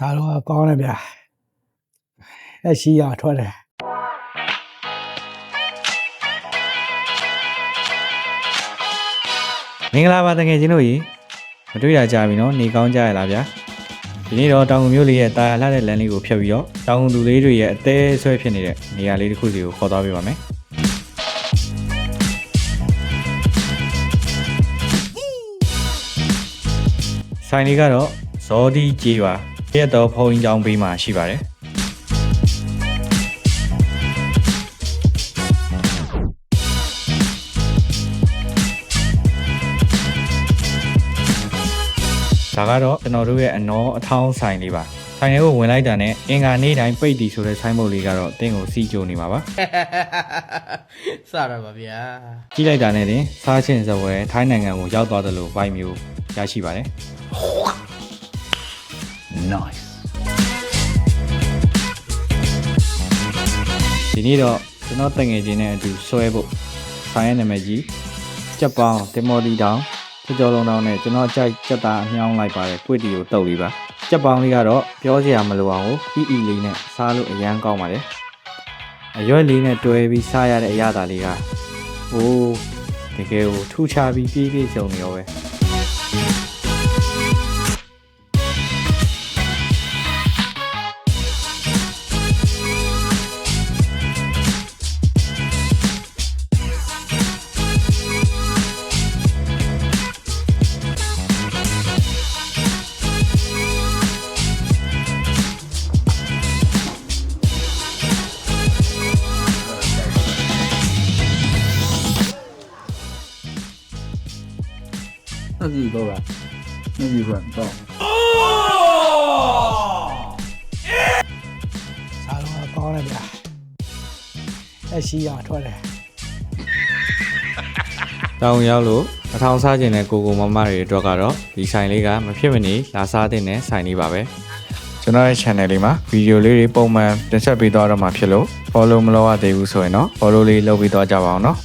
စားတော့ကောင်းတယ်ဗျာအဲ့ရှိရထွက်တယ်မင်္ဂလာပါတကယ်ချင်းတို့ရေမတွေ့ရကြပြီနော်နေကောင်းကြရလားဗျာဒီနေ့တော့တောင်ကုန်မျိုးလေးရဲ့တာယာလှတဲ့လမ်းလေးကိုဖြတ်ပြီးတော့တောင်ကုန်သူလေးတွေရဲ့အသေးဆွဲဖြစ်နေတဲ့နေရာလေးတစ်ခုစီကိုခေါ်သွားပေးပါမယ်ဆိုင်လေးကတော့ဇော်ဒီကြေးပါရက်တော်ဖုံးကြောင်းဘေးမှာရှိပါတယ်ဒါကတော့ကျွန်တော်တို့ရဲ့အနော်အထောင်းဆိုင်လေးပါဆိုင်လေးကိုဝင်လိုက်တာနဲ့အင်္ဂါနေ့တိုင်းပိတ်တီဆိုတဲ့ဆိုင်မုတ်လေးကတော့တင်းကိုစီကြိုနေမှာပါစရပါဗျာကြည့်လိုက်တာနဲ့တင်စားချင်းစပွဲထိုင်းနိုင်ငံကိုရောက်သွားတယ်လို့ဗိုက်မျိုးရရှိပါတယ် nice ဒီနေ့တော့ကျွန်တော်တငယ်ချင်းနဲ့အတူဆွဲဖို့ဆိုင်ရဲ့နာမည်ကြီးကြက်ပေါင်းတင်မော်ဒီတောင်ကြော်လုံးတောင်နဲ့ကျွန်တော်ကြိုက်ကြက်သားအမြောင်းလိုက်ပါတယ်ကွစ်တီကိုတုပ်လေးပါကြက်ပေါင်းလေးကတော့ပြောစရာမလိုအောင်ကိုအီလေးနဲ့စားလို့အရန်ကောင်းပါတယ်အရွက်လေးနဲ့တွဲပြီးစားရတဲ့အရာသားလေးကဟိုးတကယ်ကိုထူးခြားပြီးပြည့်ပြည့်စုံနေရောပဲ那自己够了，那自己软到。စားတော့ကောင်းတယ်ဗျာအဲ့ရှိရထွက်တယ်တောင်ရောက်လို့အထောင်စားခြင်းနဲ့ကိုမမတွေအတွက်ကတော့ဒီဆိုင်လေးကမဖြစ်မနေလာစားတဲ့နဲ့ဆိုင်လေးပါပဲကျွန်တော်ရဲ့ channel လေးမှာဗီဒီယိုလေးတွေပုံမှန်တင်ဆက်ပေးသွားတော့မှာဖြစ်လို့ follow မလုပ်ရသေးဘူးဆိုရင်တော့ follow လေးလုပ်ပြီးသွားကြပါအောင်နော်